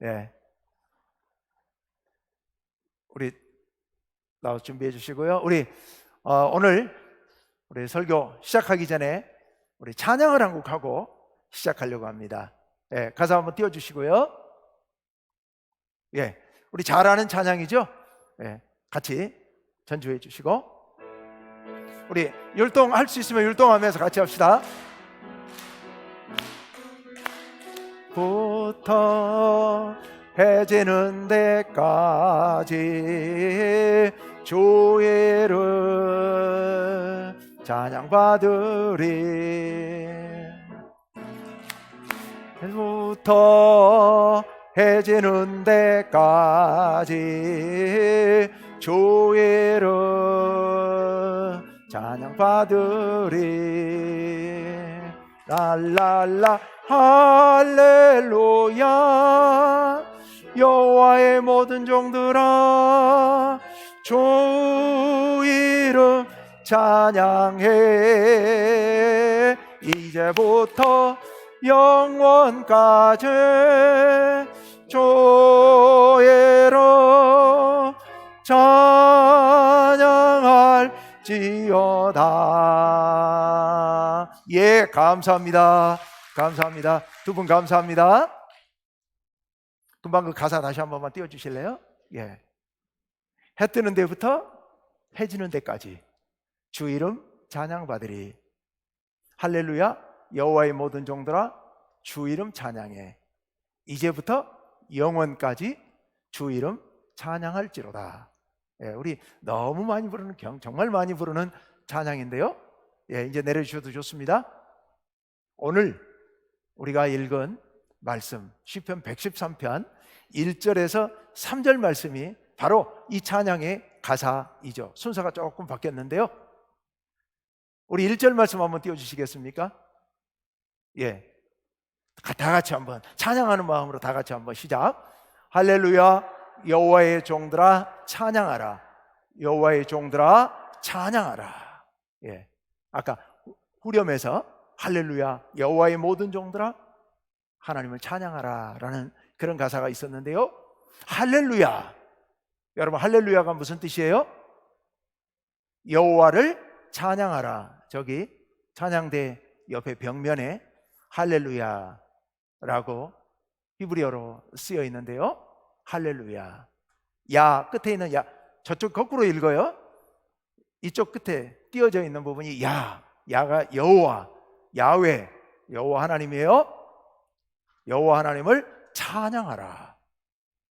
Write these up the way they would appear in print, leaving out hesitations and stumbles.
예. 우리 나와 준비해 주시고요. 우리 오늘 우리 설교 시작하기 전에 우리 찬양을 한 곡 하고 시작하려고 합니다. 예, 가사 한번 띄워 주시고요. 예, 우리 잘 아는 찬양이죠? 예, 같이 전주해 주시고 우리 율동할 수 있으면 율동하면서 같이 합시다. 부터 해지는 데까지 주의 이름 찬양받으리. 부터 해지는 데까지 주의 이름 찬양받으리. 랄랄라 할렐루야. 여호와의 모든 종들아 주 이름 찬양해. 이제부터 영원까지 주의 이름 찬양할지어다. 예, 감사합니다. 감사합니다. 두 분 감사합니다. 금방 그 가사 다시 한 번만 띄워주실래요? 예. 해 뜨는 데부터 해 지는 데까지 주 이름 찬양받으리. 할렐루야. 여호와의 모든 종들아 주 이름 찬양해. 이제부터 영원까지 주 이름 찬양할지로다. 예, 우리 너무 많이 부르는 정말 많이 부르는 찬양인데요. 예, 이제 내려주셔도 좋습니다. 오늘 우리가 읽은 말씀 시편 113편 1절에서 3절 말씀이 바로 이 찬양의 가사이죠. 순서가 조금 바뀌었는데요. 우리 1절 말씀 한번 띄워주시겠습니까? 예, 다 같이 한번 찬양하는 마음으로 다 같이 한번 시작. 할렐루야. 여호와의 종들아 찬양하라. 여호와의 종들아 찬양하라. 예, 아까 후렴에서 할렐루야 여호와의 모든 종들아 하나님을 찬양하라 라는 그런 가사가 있었는데요. 할렐루야, 여러분 할렐루야가 무슨 뜻이에요? 여호와를 찬양하라. 저기 찬양대 옆에 벽면에 할렐루야라고 히브리어로 쓰여 있는데요. 할렐루야, 야 끝에 있는 야, 저쪽 거꾸로 읽어요. 이쪽 끝에 띄어져 있는 부분이 야가 여호와, 야훼, 여호와 하나님이에요. 여호와 하나님을 찬양하라.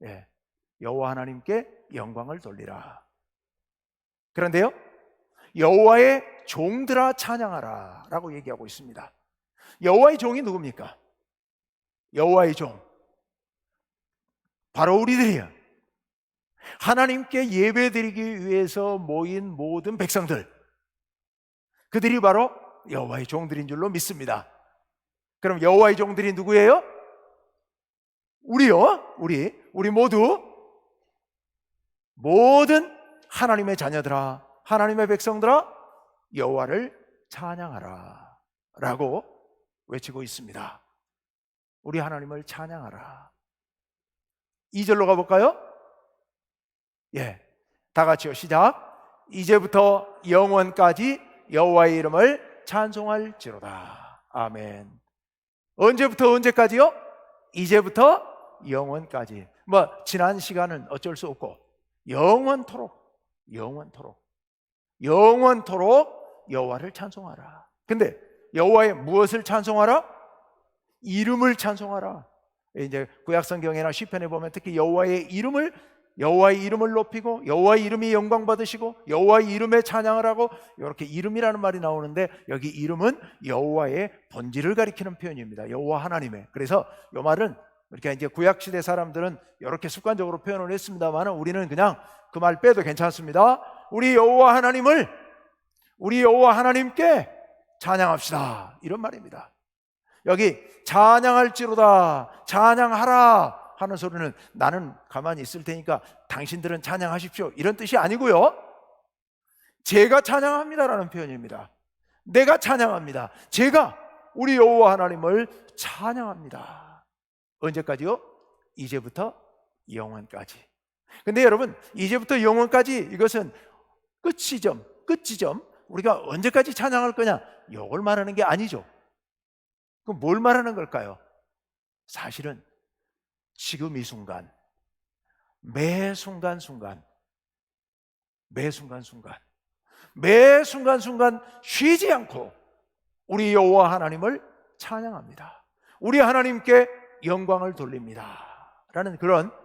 예, 여호와 하나님께 영광을 돌리라. 그런데요, 여호와의 종들아 찬양하라 라고 얘기하고 있습니다. 여호와의 종이 누굽니까? 여호와의 종 바로 우리들이에요. 하나님께 예배드리기 위해서 모인 모든 백성들, 그들이 바로 여호와의 종들인 줄로 믿습니다. 그럼 여호와의 종들이 누구예요? 우리요. 우리 모두 모든 하나님의 자녀들아, 하나님의 백성들아 여호와를 찬양하라 라고 외치고 있습니다. 우리 하나님을 찬양하라. 2절로 가볼까요? 예, 다 같이요. 시작. 이제부터 영원까지 여호와의 이름을 찬송할지로다. 아멘. 언제부터 언제까지요? 이제부터 영원까지. 지난 시간은 어쩔 수 없고 영원토록 여호와를 찬송하라. 근데 여호와의 무엇을 찬송하라? 이름을 찬송하라. 이제 구약성경이나 시편에 보면 특히 여호와의 이름을 높이고 여호와의 이름이 영광 받으시고 여호와의 이름에 찬양을 하고 이렇게 이름이라는 말이 나오는데, 여기 이름은 여호와의 본질을 가리키는 표현입니다. 여호와 하나님의. 그래서 이 말은 이렇게 이제 구약 시대 사람들은 이렇게 습관적으로 표현을 했습니다만 우리는 그냥 그 말 빼도 괜찮습니다. 우리 여호와 하나님께 찬양합시다, 이런 말입니다. 여기 찬양할지로다, 찬양하라 하는 소리는 나는 가만히 있을 테니까 당신들은 찬양하십시오 이런 뜻이 아니고요, 제가 찬양합니다라는 표현입니다. 내가 찬양합니다. 제가 우리 여호와 하나님을 찬양합니다. 언제까지요? 이제부터 영원까지. 근데 여러분, 이제부터 영원까지, 이것은 끝지점, 우리가 언제까지 찬양할 거냐, 이걸 말하는 게 아니죠. 그럼 뭘 말하는 걸까요? 사실은 지금 이 순간, 매 순간순간 쉬지 않고 우리 여호와 하나님을 찬양합니다. 우리 하나님께 영광을 돌립니다 라는 그런,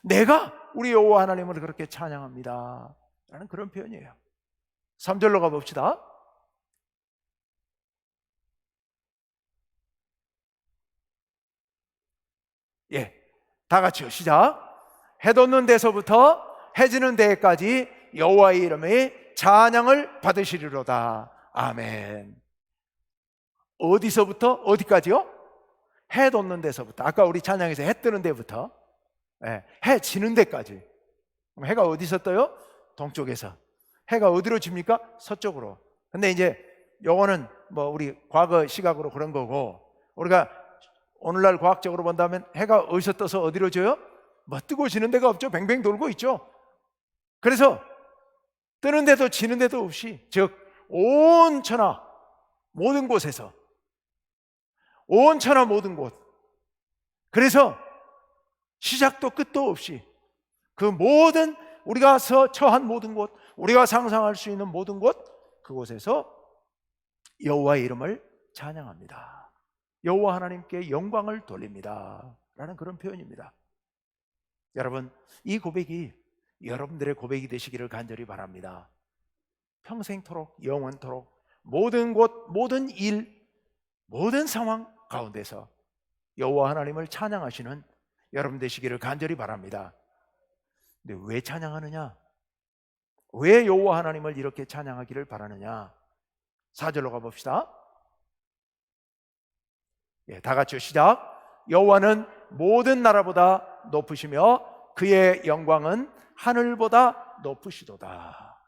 내가 우리 여호와 하나님을 그렇게 찬양합니다 라는 그런 표현이에요. 3절로 가봅시다. 다 같이요, 시작. 해 돋는 데서부터 해 지는 데까지 여호와의 이름의 찬양을 받으시리로다. 아멘. 어디서부터 어디까지요? 해 돋는 데서부터. 아까 우리 찬양에서 해 뜨는 데부터 해 지는 데까지. 해가 어디서 떠요? 동쪽에서. 해가 어디로 집니까? 서쪽으로. 근데 이제 요거는 뭐 우리 과거 시각으로 그런 거고, 우리가 오늘날 과학적으로 본다면 해가 어디서 떠서 어디로 져요? 뭐 뜨고 지는 데가 없죠. 뱅뱅 돌고 있죠. 그래서 뜨는 데도 지는 데도 없이, 즉 온 천하 모든 곳에서, 온 천하 모든 곳, 그래서 시작도 끝도 없이 그 모든, 우리가 처한 모든 곳, 우리가 상상할 수 있는 모든 곳, 그곳에서 여호와의 이름을 찬양합니다. 여호와 하나님께 영광을 돌립니다 라는 그런 표현입니다. 여러분, 이 고백이 여러분들의 고백이 되시기를 간절히 바랍니다. 평생토록, 영원토록, 모든 곳, 모든 일, 모든 상황 가운데서 여호와 하나님을 찬양하시는 여러분 되시기를 간절히 바랍니다. 근데 왜 찬양하느냐? 왜 여호와 하나님을 이렇게 찬양하기를 바라느냐? 4절로 가봅시다. 다 같이요, 시작. 여호와는 모든 나라보다 높으시며 그의 영광은 하늘보다 높으시도다.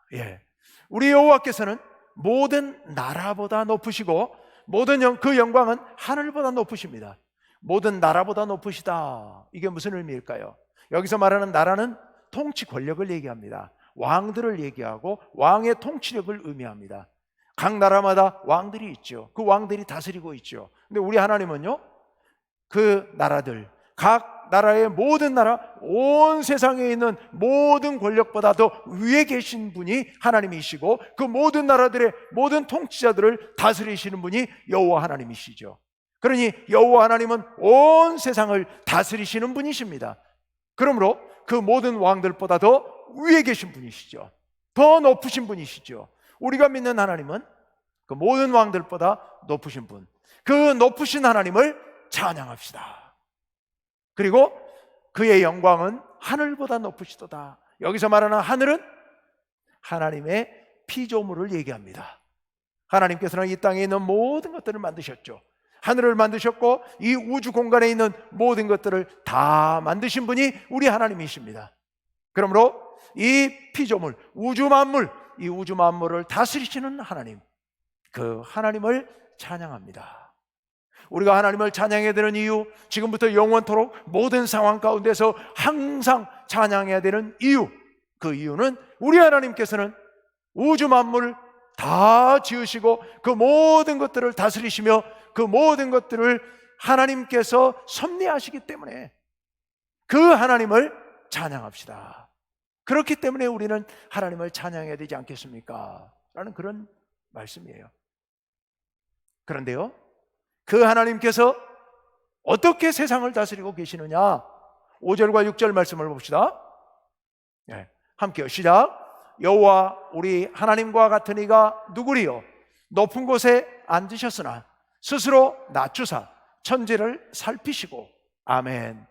우리 여호와께서는 모든 나라보다 높으시고 모든 그 영광은 하늘보다 높으십니다. 모든 나라보다 높으시다. 이게 무슨 의미일까요? 여기서 말하는 나라는 통치 권력을 얘기합니다. 왕들을 얘기하고 왕의 통치력을 의미합니다. 각 나라마다 왕들이 있죠. 그 왕들이 다스리고 있죠. 근데 우리 하나님은요, 그 나라들, 각 나라의 모든 나라, 온 세상에 있는 모든 권력보다 더 위에 계신 분이 하나님이시고, 그 모든 나라들의 모든 통치자들을 다스리시는 분이 여호와 하나님이시죠. 그러니 여호와 하나님은 온 세상을 다스리시는 분이십니다. 그러므로 그 모든 왕들보다 더 위에 계신 분이시죠. 더 높으신 분이시죠. 우리가 믿는 하나님은 그 모든 왕들보다 높으신 분, 그 높으신 하나님을 찬양합시다. 그리고 그의 영광은 하늘보다 높으시도다. 여기서 말하는 하늘은 하나님의 피조물을 얘기합니다. 하나님께서는 이 땅에 있는 모든 것들을 만드셨죠. 하늘을 만드셨고 이 우주 공간에 있는 모든 것들을 다 만드신 분이 우리 하나님이십니다. 그러므로 이 피조물, 우주 만물, 이 우주 만물을 다스리시는 하나님, 그 하나님을 찬양합니다. 우리가 하나님을 찬양해야 되는 이유, 지금부터 영원토록 모든 상황 가운데서 항상 찬양해야 되는 이유, 그 이유는 우리 하나님께서는 우주 만물을 다 지으시고 그 모든 것들을 다스리시며 그 모든 것들을 하나님께서 섭리하시기 때문에 그 하나님을 찬양합시다. 그렇기 때문에 우리는 하나님을 찬양해야 되지 않겠습니까? 라는 그런 말씀이에요. 그런데요, 그 하나님께서 어떻게 세상을 다스리고 계시느냐? 5절과 6절 말씀을 봅시다. 함께요, 시작. 여호와 우리 하나님과 같은 이가 누구리요? 높은 곳에 앉으셨으나 스스로 낮추사 천지를 살피시고. 아멘.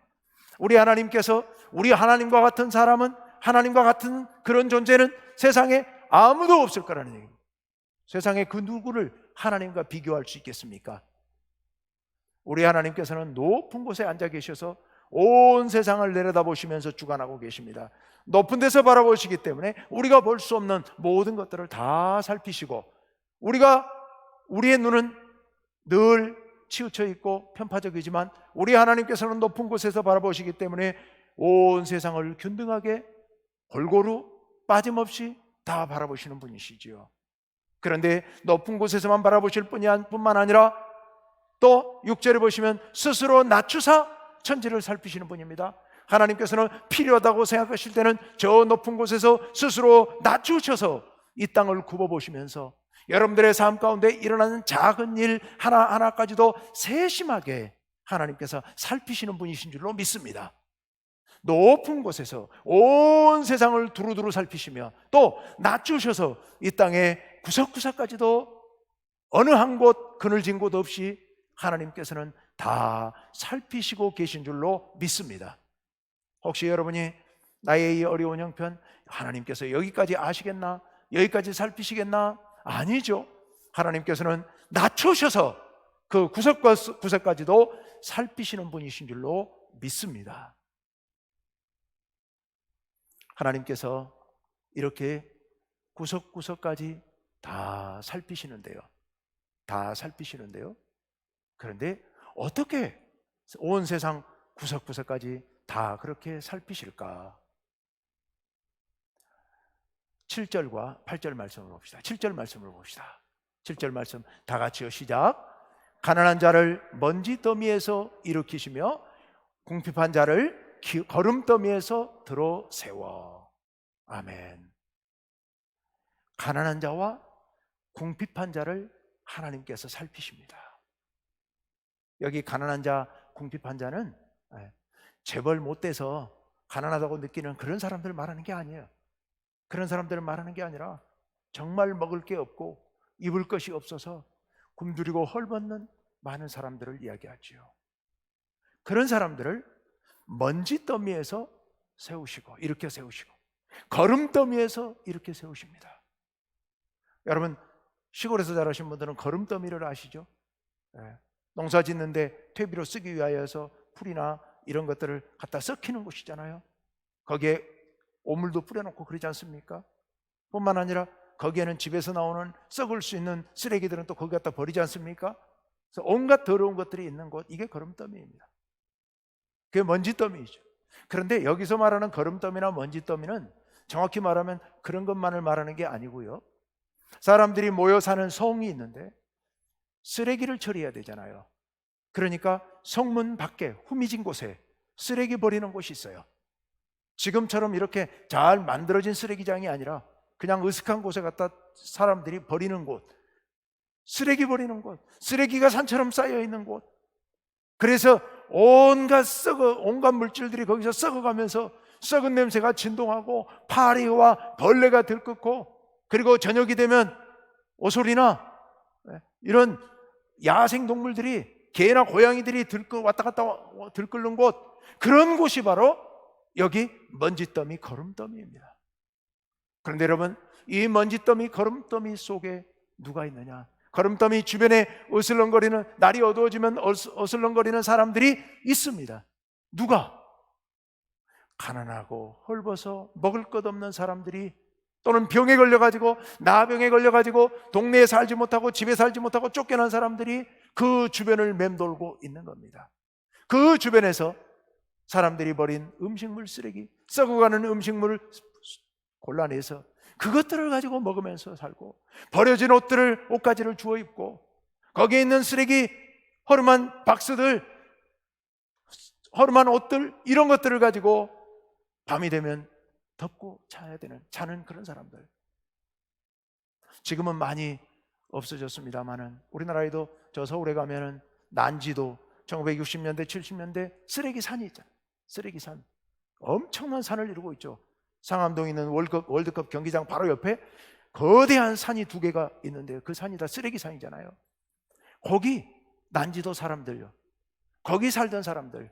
우리 하나님께서, 우리 하나님과 같은 사람은, 하나님과 같은 그런 존재는 세상에 아무도 없을 거라는 얘기입니다. 세상에 그 누구를 하나님과 비교할 수 있겠습니까? 우리 하나님께서는 높은 곳에 앉아 계셔서 온 세상을 내려다보시면서 주관하고 계십니다. 높은 데서 바라보시기 때문에 우리가 볼 수 없는 모든 것들을 다 살피시고, 우리의 눈은 늘 치우쳐 있고 편파적이지만 우리 하나님께서는 높은 곳에서 바라보시기 때문에 온 세상을 균등하게 골고루 빠짐없이 다 바라보시는 분이시지요. 그런데 높은 곳에서만 바라보실 뿐만 아니라 또 6절에 보시면 스스로 낮추사 천지를 살피시는 분입니다. 하나님께서는 필요하다고 생각하실 때는 저 높은 곳에서 스스로 낮추셔서 이 땅을 굽어보시면서 여러분들의 삶 가운데 일어나는 작은 일 하나하나까지도 세심하게 하나님께서 살피시는 분이신 줄로 믿습니다. 높은 곳에서 온 세상을 두루두루 살피시며 또 낮추셔서 이 땅의 구석구석까지도 어느 한 곳 그늘진 곳 없이 하나님께서는 다 살피시고 계신 줄로 믿습니다. 혹시 여러분이 나의 이 어려운 형편 하나님께서 여기까지 아시겠나? 여기까지 살피시겠나? 아니죠. 하나님께서는 낮추셔서 그 구석까지도 살피시는 분이신 줄로 믿습니다. 하나님께서 이렇게 구석구석까지 다 살피시는데요. 다 살피시는데요. 그런데 어떻게 온 세상 구석구석까지 다 그렇게 살피실까? 7절과 8절 말씀을 봅시다. 7절 말씀을 봅시다. 7절 말씀 다 같이요. 시작. 가난한 자를 먼지 더미에서 일으키시며 궁핍한 자를 거름더미에서 들어 세워. 아멘. 가난한 자와 궁핍한 자를 하나님께서 살피십니다. 여기 가난한 자, 궁핍한 자는 재벌 못 돼서 가난하다고 느끼는 그런 사람들 말하는 게 아니에요. 그런 사람들을 말하는 게 아니라 정말 먹을 게 없고 입을 것이 없어서 굶주리고 헐벗는 많은 사람들을 이야기하지요. 그런 사람들을 먼지 더미에서 세우시고 일으켜 세우시고 거름 더미에서 일으켜 세우십니다. 여러분 시골에서 자라신 분들은 거름 더미를 아시죠? 농사 짓는데 퇴비로 쓰기 위하여서 풀이나 이런 것들을 갖다 썩히는 곳이잖아요. 거기에 오물도 뿌려놓고 그러지 않습니까? 뿐만 아니라 거기에는 집에서 나오는 썩을 수 있는 쓰레기들은 또 거기 갖다 버리지 않습니까? 그래서 온갖 더러운 것들이 있는 곳, 이게 거름더미입니다. 그게 먼지더미이죠. 그런데 여기서 말하는 거름더미나 먼지더미는 정확히 말하면 그런 것만을 말하는 게 아니고요, 사람들이 모여 사는 성이 있는데 쓰레기를 처리해야 되잖아요. 그러니까 성문 밖에 후미진 곳에 쓰레기 버리는 곳이 있어요. 지금처럼 이렇게 잘 만들어진 쓰레기장이 아니라 그냥 으슥한 곳에 갖다 사람들이 버리는 곳, 쓰레기 버리는 곳, 쓰레기가 산처럼 쌓여 있는 곳. 그래서 온갖 물질들이 거기서 썩어가면서 썩은 냄새가 진동하고 파리와 벌레가 들끓고, 그리고 저녁이 되면 오소리나 이런 야생 동물들이, 개나 고양이들이 왔다 갔다 들끓는 곳, 그런 곳이 바로 여기 먼지더미, 거름더미입니다. 그런데 여러분, 이 먼지더미, 거름더미 속에 누가 있느냐? 거름더미 주변에 어슬렁거리는, 날이 어두워지면 어슬렁거리는 사람들이 있습니다. 누가? 가난하고 헐벗어 먹을 것 없는 사람들이, 또는 병에 걸려가지고, 나병에 걸려가지고 동네에 살지 못하고 집에 살지 못하고 쫓겨난 사람들이 그 주변을 맴돌고 있는 겁니다. 그 주변에서 사람들이 버린 음식물 쓰레기, 썩어가는 음식물을 골라내서 그것들을 가지고 먹으면서 살고, 버려진 옷가지를 주워 입고, 거기에 있는 쓰레기, 허름한 박스들, 허름한 옷들, 이런 것들을 가지고 밤이 되면 덮고 자는 그런 사람들. 지금은 많이 없어졌습니다만은 우리나라에도 저 서울에 가면은 난지도 1960년대 70년대 쓰레기산이 있잖아요. 쓰레기산, 엄청난 산을 이루고 있죠. 상암동에 있는 월드컵 경기장 바로 옆에 거대한 산이 2개가 있는데요, 그 산이 다 쓰레기산이잖아요. 거기 난지도 사람들요, 거기 살던 사람들,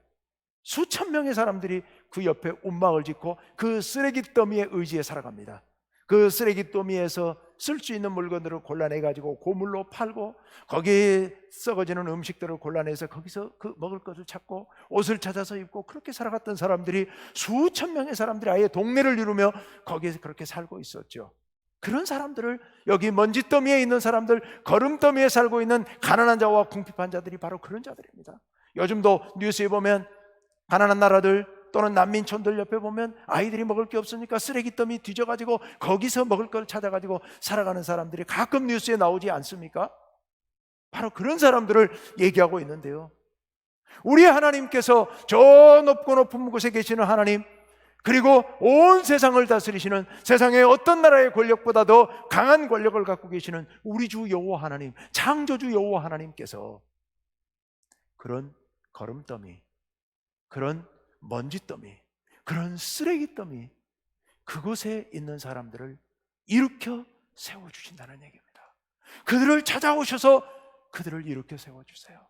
수천 명의 사람들이 그 옆에 움막을 짓고 그 쓰레기 더미에 의지해 살아갑니다. 그 쓰레기 더미에서 쓸 수 있는 물건들을 골라내가지고 고물로 팔고, 거기에 썩어지는 음식들을 골라내서 거기서 그 먹을 것을 찾고 옷을 찾아서 입고, 그렇게 살아갔던 사람들이, 수천 명의 사람들이 아예 동네를 이루며 거기에서 그렇게 살고 있었죠. 그런 사람들을, 여기 먼지더미에 있는 사람들, 거름더미에 살고 있는 가난한 자와 궁핍한 자들이 바로 그런 자들입니다. 요즘도 뉴스에 보면 가난한 나라들 또는 난민촌들 옆에 보면 아이들이 먹을 게 없으니까 쓰레기더미 뒤져가지고 거기서 먹을 걸 찾아가지고 살아가는 사람들이 가끔 뉴스에 나오지 않습니까? 바로 그런 사람들을 얘기하고 있는데요, 우리 하나님께서 저 높고 높은 곳에 계시는 하나님, 그리고 온 세상을 다스리시는, 세상의 어떤 나라의 권력보다 더 강한 권력을 갖고 계시는 우리 주 여호와 하나님, 창조주 여호와 하나님께서 그런 거름더미, 그런 먼지더미, 그런 쓰레기더미, 그곳에 있는 사람들을 일으켜 세워주신다는 얘기입니다. 그들을 찾아오셔서 그들을 일으켜 세워주세요.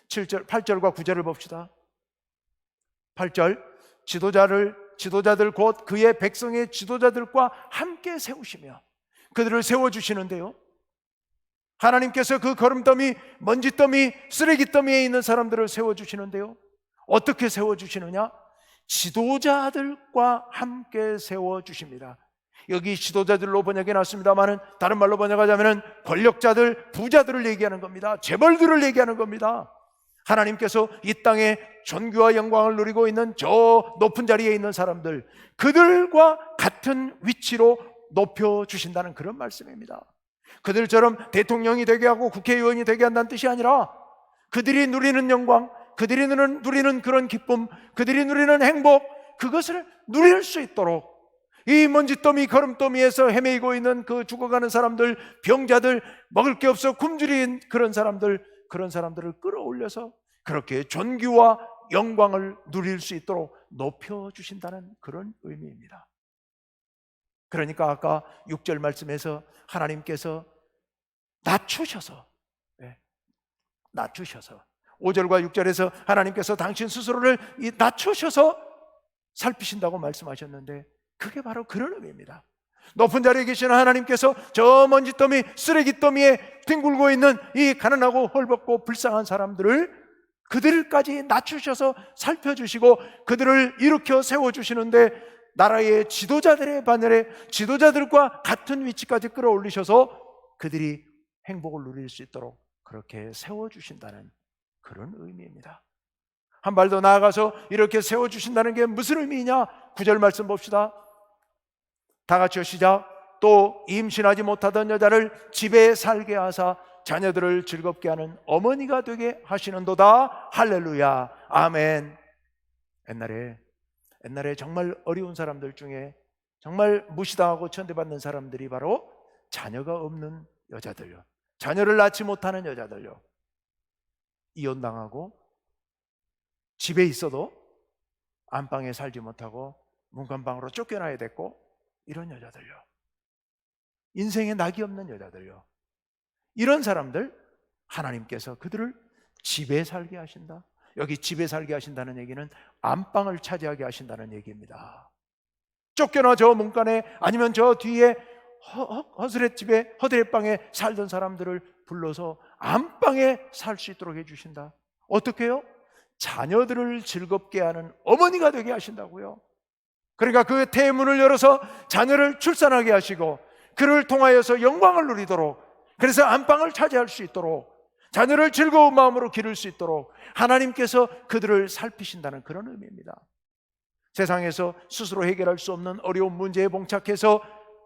7절, 8절과 9절을 봅시다. 8절, 지도자들 곧 그의 백성의 지도자들과 함께 세우시며, 그들을 세워주시는데요, 하나님께서 그 거름더미, 먼지더미, 쓰레기더미에 있는 사람들을 세워주시는데요, 어떻게 세워주시느냐? 지도자들과 함께 세워주십니다. 여기 지도자들로 번역해 놨습니다만은 다른 말로 번역하자면 권력자들, 부자들을 얘기하는 겁니다. 재벌들을 얘기하는 겁니다. 하나님께서 이 땅에 존귀와 영광을 누리고 있는 저 높은 자리에 있는 사람들, 그들과 같은 위치로 높여주신다는 그런 말씀입니다. 그들처럼 대통령이 되게 하고 국회의원이 되게 한다는 뜻이 아니라 그들이 누리는 영광, 그들이 누리는 그런 기쁨, 그들이 누리는 행복, 그것을 누릴 수 있도록 이 먼지더미, 거름더미에서 헤매이고 있는 그 죽어가는 사람들, 병자들, 먹을 게 없어 굶주린 그런 사람들을 끌어올려서 그렇게 존귀와 영광을 누릴 수 있도록 높여주신다는 그런 의미입니다. 그러니까 아까 6절 말씀에서 하나님께서 낮추셔서 5절과 6절에서 하나님께서 당신 스스로를 낮추셔서 살피신다고 말씀하셨는데, 그게 바로 그런 의미입니다. 높은 자리에 계시는 하나님께서 저 먼지더미, 쓰레기더미에 뒹굴고 있는 이 가난하고 헐벗고 불쌍한 사람들을, 그들까지 낮추셔서 살펴주시고 그들을 일으켜 세워주시는데, 나라의 지도자들의 반열에 지도자들과 같은 위치까지 끌어올리셔서 그들이 행복을 누릴 수 있도록 그렇게 세워주신다는 그런 의미입니다. 한 발 더 나아가서 이렇게 세워주신다는 게 무슨 의미냐? 9절 말씀 봅시다. 다 같이요, 시작. 또 임신하지 못하던 여자를 집에 살게 하사 자녀들을 즐겁게 하는 어머니가 되게 하시는도다. 할렐루야, 아멘. 옛날에 정말 어려운 사람들 중에 정말 무시당하고 천대받는 사람들이 바로 자녀가 없는 여자들요, 자녀를 낳지 못하는 여자들요, 이혼당하고 집에 있어도 안방에 살지 못하고 문간방으로 쫓겨나야 됐고, 이런 여자들요, 인생에 낙이 없는 여자들요, 이런 사람들 하나님께서 그들을 집에 살게 하신다. 여기 집에 살게 하신다는 얘기는 안방을 차지하게 하신다는 얘기입니다. 쫓겨나 저 문간에 아니면 저 뒤에 허스렛집에, 허드렛방에 살던 사람들을 불러서 안방에 살 수 있도록 해주신다. 어떻게 해요? 자녀들을 즐겁게 하는 어머니가 되게 하신다고요. 그러니까 그 태문을 열어서 자녀를 출산하게 하시고 그를 통하여서 영광을 누리도록, 그래서 안방을 차지할 수 있도록, 자녀를 즐거운 마음으로 기를 수 있도록 하나님께서 그들을 살피신다는 그런 의미입니다. 세상에서 스스로 해결할 수 없는 어려운 문제에 봉착해서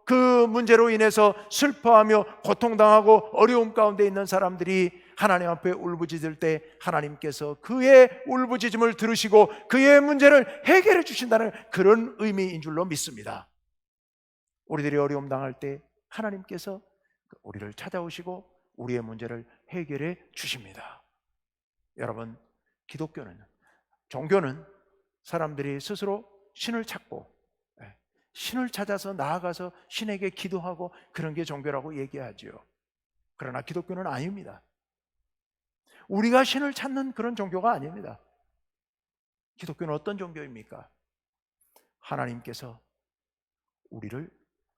그 문제로 인해서 슬퍼하며 고통당하고 어려움 가운데 있는 사람들이 하나님 앞에 울부짖을 때 하나님께서 그의 울부짖음을 들으시고 그의 문제를 해결해 주신다는 그런 의미인 줄로 믿습니다. 우리들이 어려움 당할 때 하나님께서 우리를 찾아오시고 우리의 문제를 해결해 주십니다. 여러분, 기독교는, 종교는 사람들이 스스로 신을 찾고 신을 찾아서 나아가서 신에게 기도하고 그런 게 종교라고 얘기하지요. 그러나 기독교는 아닙니다. 우리가 신을 찾는 그런 종교가 아닙니다. 기독교는 어떤 종교입니까? 하나님께서 우리를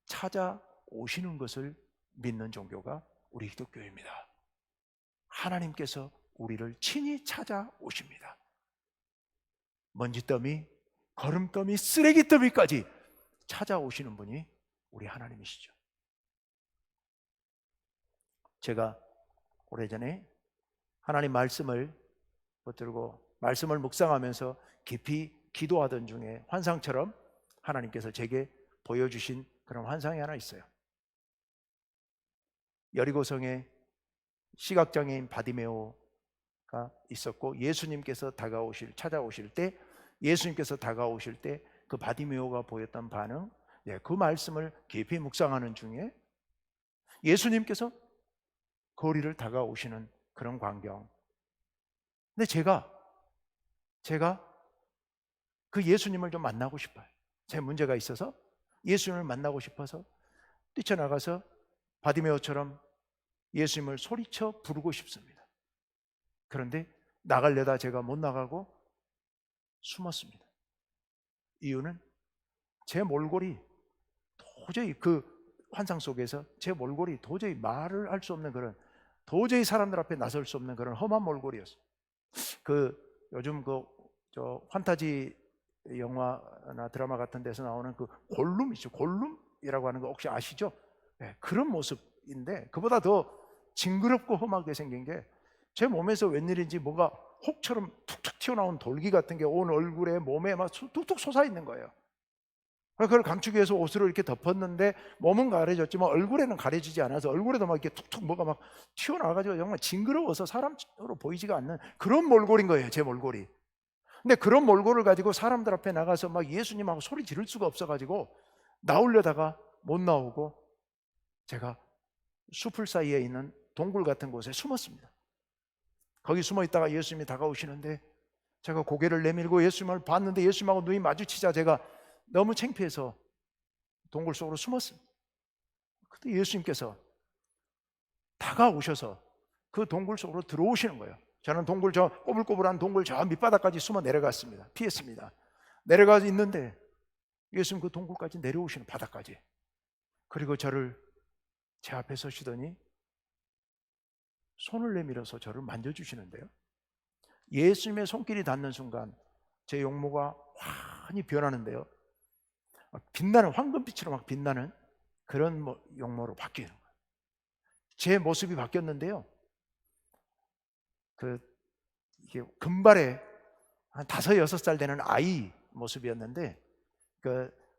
찾아오시는 것을 믿는 종교가 우리 기독교입니다. 하나님께서 우리를 친히 찾아오십니다. 먼지더미, 거름더미, 쓰레기더미까지 찾아오시는 분이 우리 하나님이시죠. 제가 오래전에 하나님 말씀을 붙들고 말씀을 묵상하면서 깊이 기도하던 중에 환상처럼 하나님께서 제게 보여주신 그런 환상이 하나 있어요. 여리고성에 시각장애인 바디메오가 있었고 예수님께서 찾아오실 때 예수님께서 다가오실 때 그 바디메오가 보였던 반응, 그 말씀을 깊이 묵상하는 중에 예수님께서 거리를 다가오시는 그런 광경. 근데 제가 그 예수님을 좀 만나고 싶어요. 제 문제가 있어서 예수님을 만나고 싶어서 뛰쳐나가서 바디메오처럼 예수님을 소리쳐 부르고 싶습니다. 그런데 나가려다 제가 못 나가고 숨었습니다. 이유는 제 몰골이 도저히 그 환상 속에서 제 몰골이 도저히 말을 할 수 없는 그런, 도저히 사람들 앞에 나설 수 없는 그런 험한 몰골이었어요. 요즘 저 판타지 영화나 드라마 같은 데서 나오는 그 골룸 있죠. 골룸이라고 하는 거 혹시 아시죠? 네, 그런 모습인데 그보다 더 징그럽고 험하게 생긴 게 제 몸에서 웬일인지 뭐가 혹처럼 툭툭 튀어나온 돌기 같은 게 온 얼굴에 몸에 막 툭툭 솟아 있는 거예요. 그걸 감추기 위해서 옷으로 이렇게 덮었는데 몸은 가려졌지만 얼굴에는 가려지지 않아서 얼굴에도 막 이렇게 툭툭 뭐가 막 튀어나와가지고 정말 징그러워서 사람으로 보이지가 않는 그런 몰골인 거예요, 제 몰골이. 근데 그런 몰골을 가지고 사람들 앞에 나가서 막 예수님하고 소리 지를 수가 없어가지고 나오려다가 못 나오고 제가 숲을 사이에 있는 동굴 같은 곳에 숨었습니다. 거기 숨어 있다가 예수님이 다가오시는데 제가 고개를 내밀고 예수님을 봤는데 예수님하고 눈이 마주치자 제가 너무 창피해서 동굴 속으로 숨었습니다. 그때 예수님께서 다가오셔서 그 동굴 속으로 들어오시는 거예요. 저는 동굴, 저 꼬불꼬불한 동굴 저 밑바닥까지 숨어 내려갔습니다. 피했습니다. 내려가 있는데 예수님 그 동굴까지 내려오시는, 바닥까지. 그리고 저를 제 앞에 서시더니 손을 내밀어서 저를 만져주시는데요, 예수님의 손길이 닿는 순간 제 용모가 환히 변하는데요, 빛나는 황금빛으로 막 빛나는 그런 용모로 바뀌는 거예요. 제 모습이 바뀌었는데요, 이게 금발에 한 5-6살 되는 아이 모습이었는데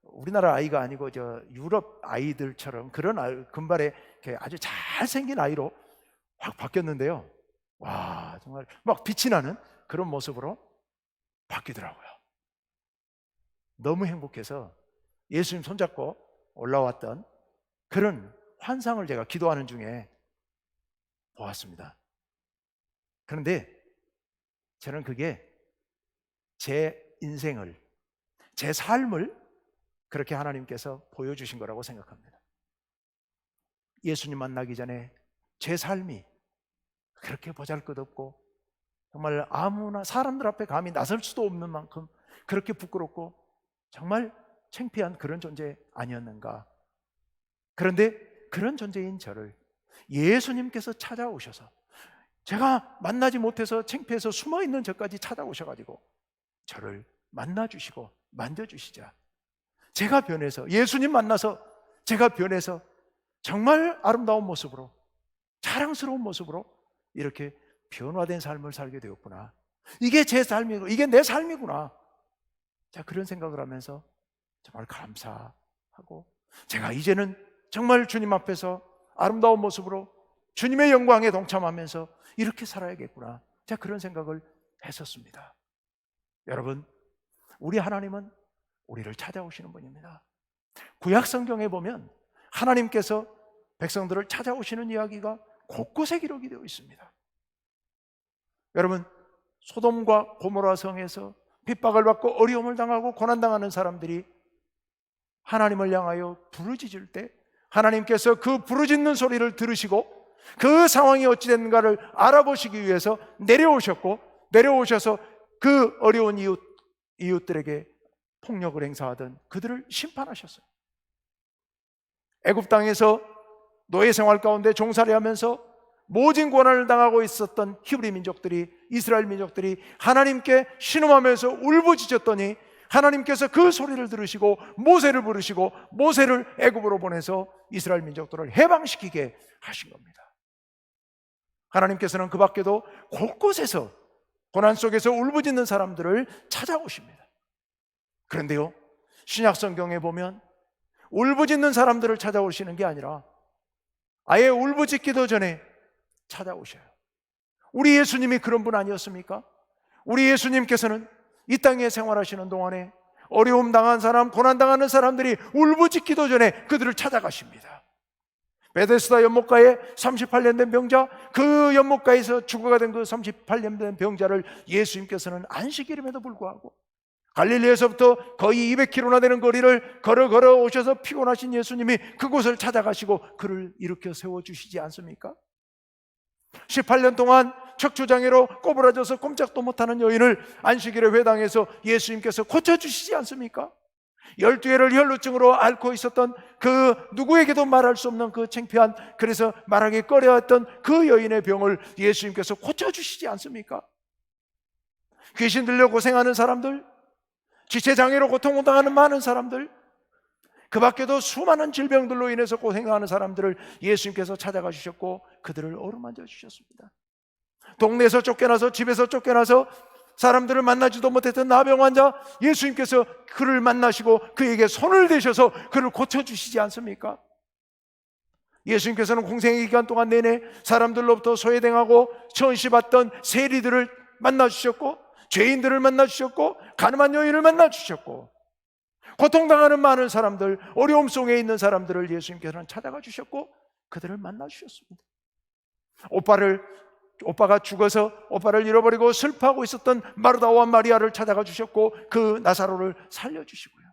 우리나라 아이가 아니고 저 유럽 아이들처럼 그런 금발에 아주 잘생긴 아이로 확 바뀌었는데요, 와, 정말 막 빛이 나는 그런 모습으로 바뀌더라고요. 너무 행복해서 예수님 손잡고 올라왔던 그런 환상을 제가 기도하는 중에 보았습니다. 그런데 저는 그게 제 인생을, 제 삶을 그렇게 하나님께서 보여주신 거라고 생각합니다. 예수님 만나기 전에 제 삶이 그렇게 보잘것없고 정말 아무나 사람들 앞에 감히 나설 수도 없는 만큼 그렇게 부끄럽고 정말 창피한 그런 존재 아니었는가. 그런데 그런 존재인 저를 예수님께서 찾아오셔서, 제가 만나지 못해서 창피해서 숨어있는 저까지 찾아오셔가지고 저를 만나주시고 만져주시자 제가 변해서, 예수님 만나서 제가 변해서 정말 아름다운 모습으로, 자랑스러운 모습으로 이렇게 변화된 삶을 살게 되었구나. 이게 제 삶이고 이게 내 삶이구나. 자, 그런 생각을 하면서 정말 감사하고, 제가 이제는 정말 주님 앞에서 아름다운 모습으로 주님의 영광에 동참하면서 이렇게 살아야겠구나. 자, 그런 생각을 했었습니다. 여러분, 우리 하나님은 우리를 찾아오시는 분입니다. 구약 성경에 보면 하나님께서 백성들을 찾아오시는 이야기가 곳곳에 기록이 되어 있습니다. 여러분, 소돔과 고모라 성에서 핍박을 받고 어려움을 당하고 고난당하는 사람들이 하나님을 향하여 부르짖을 때 하나님께서 그 부르짖는 소리를 들으시고 그 상황이 어찌 됐는가를 알아보시기 위해서 내려오셔서 그 어려운 이웃들에게 폭력을 행사하던 그들을 심판하셨어요. 애굽 땅에서 노예 생활 가운데 종살이 하면서 모진 고난을 당하고 있었던 히브리 민족들이, 이스라엘 민족들이 하나님께 신음하면서 울부짖었더니 하나님께서 그 소리를 들으시고 모세를 부르시고 모세를 애굽으로 보내서 이스라엘 민족들을 해방시키게 하신 겁니다. 하나님께서는 그 밖에도 곳곳에서 고난 속에서 울부짖는 사람들을 찾아오십니다. 그런데요, 신약 성경에 보면 울부짖는 사람들을 찾아오시는 게 아니라 아예 울부짖기도 전에 찾아오셔요. 우리 예수님이 그런 분 아니었습니까? 우리 예수님께서는 이 땅에 생활하시는 동안에 어려움 당한 사람, 고난 당하는 사람들이 울부짖기도 전에 그들을 찾아가십니다. 베데스다 연못가에 38년 된 병자, 그 연못가에서 죽어가 된 그 38년 된 병자를 예수님께서는 안식일임에도 불구하고 갈릴리에서부터 거의 200km나 되는 거리를 걸어 오셔서 피곤하신 예수님이 그곳을 찾아가시고 그를 일으켜 세워주시지 않습니까? 18년 동안 척추장애로 꼬부라져서 꼼짝도 못하는 여인을 안식일의 회당에서 예수님께서 고쳐주시지 않습니까? 12회를 혈루증으로 앓고 있었던 그 누구에게도 말할 수 없는 그 창피한, 그래서 말하기 꺼려했던 그 여인의 병을 예수님께서 고쳐주시지 않습니까? 귀신 들려 고생하는 사람들, 지체장애로 고통당하는 많은 사람들, 그 밖에도 수많은 질병들로 인해서 고생하는 사람들을 예수님께서 찾아가 주셨고 그들을 어루만져 주셨습니다. 동네에서 쫓겨나서, 집에서 쫓겨나서 사람들을 만나지도 못했던 나병 환자, 예수님께서 그를 만나시고 그에게 손을 대셔서 그를 고쳐주시지 않습니까? 예수님께서는 공생의 기간 동안 내내 사람들로부터 소외당하고 천시받던 세리들을 만나주셨고, 죄인들을 만나주셨고, 가늠한 여인을 만나주셨고, 고통당하는 많은 사람들, 어려움 속에 있는 사람들을 예수님께서는 찾아가 주셨고 그들을 만나주셨습니다. 오빠가 죽어서 오빠를 잃어버리고 슬퍼하고 있었던 마르다와 마리아를 찾아가 주셨고 그 나사로를 살려주시고요,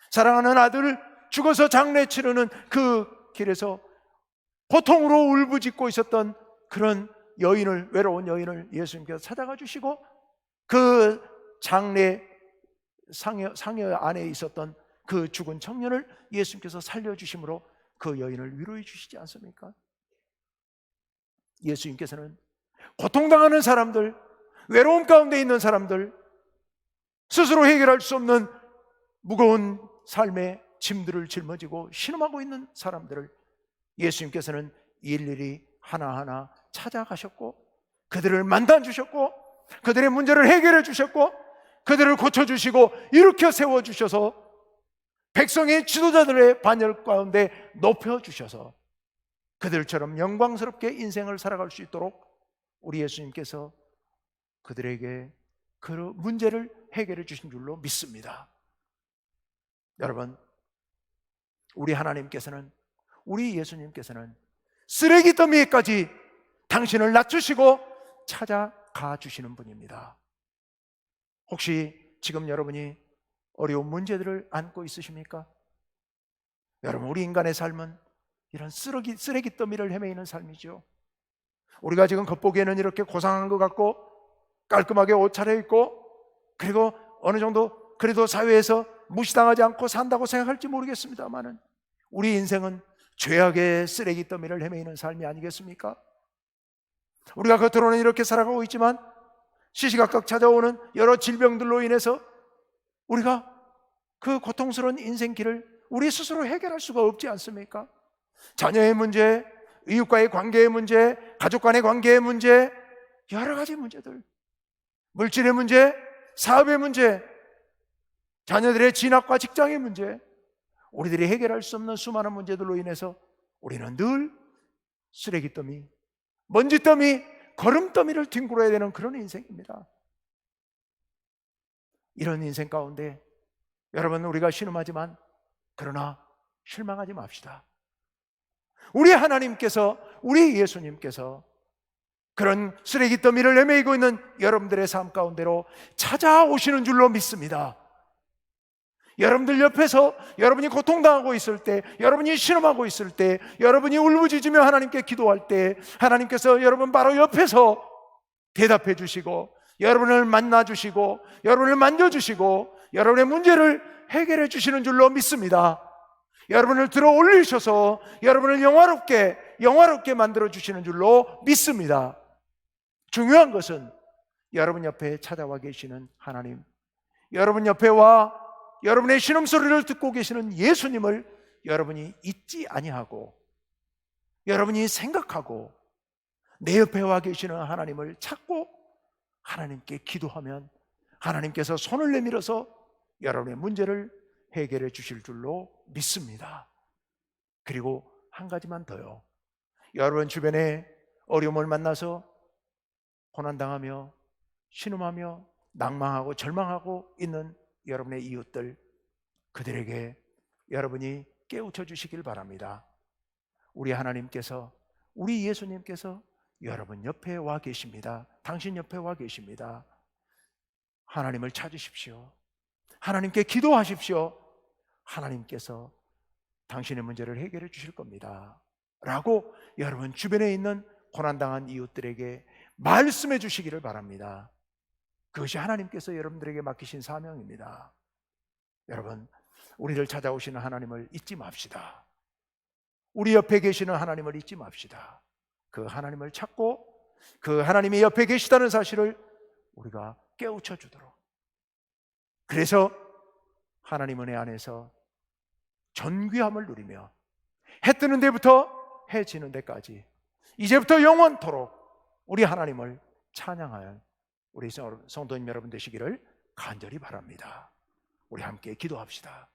사랑하는 아들 죽어서 장례 치르는 그 길에서 고통으로 울부짖고 있었던 그런 여인을, 외로운 여인을 예수님께서 찾아가 주시고 그 장례 상여 안에 있었던 그 죽은 청년을 예수님께서 살려주심으로 그 여인을 위로해 주시지 않습니까? 예수님께서는 고통당하는 사람들, 외로움 가운데 있는 사람들, 스스로 해결할 수 없는 무거운 삶의 짐들을 짊어지고 신음하고 있는 사람들을 예수님께서는 일일이 하나하나 찾아가셨고 그들을 만나주셨고 그들의 문제를 해결해 주셨고 그들을 고쳐주시고 일으켜 세워주셔서 백성의 지도자들의 반열 가운데 높여주셔서 그들처럼 영광스럽게 인생을 살아갈 수 있도록 우리 예수님께서 그들에게 그 문제를 해결해 주신 줄로 믿습니다. 여러분, 우리 하나님께서는, 우리 예수님께서는 쓰레기 더미에까지 당신을 낮추시고 찾아가 주시는 분입니다. 혹시 지금 여러분이 어려운 문제들을 안고 있으십니까? 여러분, 우리 인간의 삶은 이런 쓰레기 더미를 헤매이는 삶이죠. 우리가 지금 겉보기에는 이렇게 고상한 것 같고 깔끔하게 옷 차려입고 그리고 어느 정도 그래도 사회에서 무시당하지 않고 산다고 생각할지 모르겠습니다만은 우리 인생은 죄악의 쓰레기 더미를 헤매이는 삶이 아니겠습니까? 우리가 겉으로는 이렇게 살아가고 있지만 시시각각 찾아오는 여러 질병들로 인해서 우리가 그 고통스러운 인생길을 우리 스스로 해결할 수가 없지 않습니까? 자녀의 문제, 이웃과의 관계의 문제, 가족 간의 관계의 문제, 여러 가지 문제들, 물질의 문제, 사업의 문제, 자녀들의 진학과 직장의 문제, 우리들이 해결할 수 없는 수많은 문제들로 인해서 우리는 늘 쓰레기 더미, 먼지 더미, 거름 더미를 뒹굴어야 되는 그런 인생입니다. 이런 인생 가운데 여러분, 우리가 신음하지만 그러나 실망하지 맙시다. 우리 하나님께서, 우리 예수님께서 그런 쓰레기 더미를 헤매이고 있는 여러분들의 삶 가운데로 찾아오시는 줄로 믿습니다. 여러분들 옆에서 여러분이 고통당하고 있을 때, 여러분이 신음하고 있을 때, 여러분이 울부짖으며 하나님께 기도할 때 하나님께서 여러분 바로 옆에서 대답해 주시고 여러분을 만나 주시고 여러분을 만져주시고 여러분의 문제를 해결해 주시는 줄로 믿습니다. 여러분을 들어 올리셔서 여러분을 영화롭게 만들어 주시는 줄로 믿습니다. 중요한 것은 여러분 옆에 찾아와 계시는 하나님, 여러분 옆에 와 여러분의 신음소리를 듣고 계시는 예수님을 여러분이 잊지 아니하고 여러분이 생각하고 내 옆에 와 계시는 하나님을 찾고 하나님께 기도하면 하나님께서 손을 내밀어서 여러분의 문제를 해결해 주실 줄로 믿습니다. 그리고 한 가지만 더요. 여러분 주변에 어려움을 만나서 고난당하며 신음하며 낭망하고 절망하고 있는 여러분의 이웃들, 그들에게 여러분이 깨우쳐 주시길 바랍니다. 우리 하나님께서, 우리 예수님께서 여러분 옆에 와 계십니다. 당신 옆에 와 계십니다. 하나님을 찾으십시오. 하나님께 기도하십시오. 하나님께서 당신의 문제를 해결해 주실 겁니다 라고 여러분 주변에 있는 고난당한 이웃들에게 말씀해 주시기를 바랍니다. 그것이 하나님께서 여러분들에게 맡기신 사명입니다. 여러분, 우리를 찾아오시는 하나님을 잊지 맙시다. 우리 옆에 계시는 하나님을 잊지 맙시다. 그 하나님을 찾고 그 하나님이 옆에 계시다는 사실을 우리가 깨우쳐 주도록, 그래서 하나님 은혜 안에서 존귀함을 누리며 해 뜨는 데부터 해 지는 데까지 이제부터 영원토록 우리 하나님을 찬양할 우리 성도님 여러분 되시기를 간절히 바랍니다. 우리 함께 기도합시다.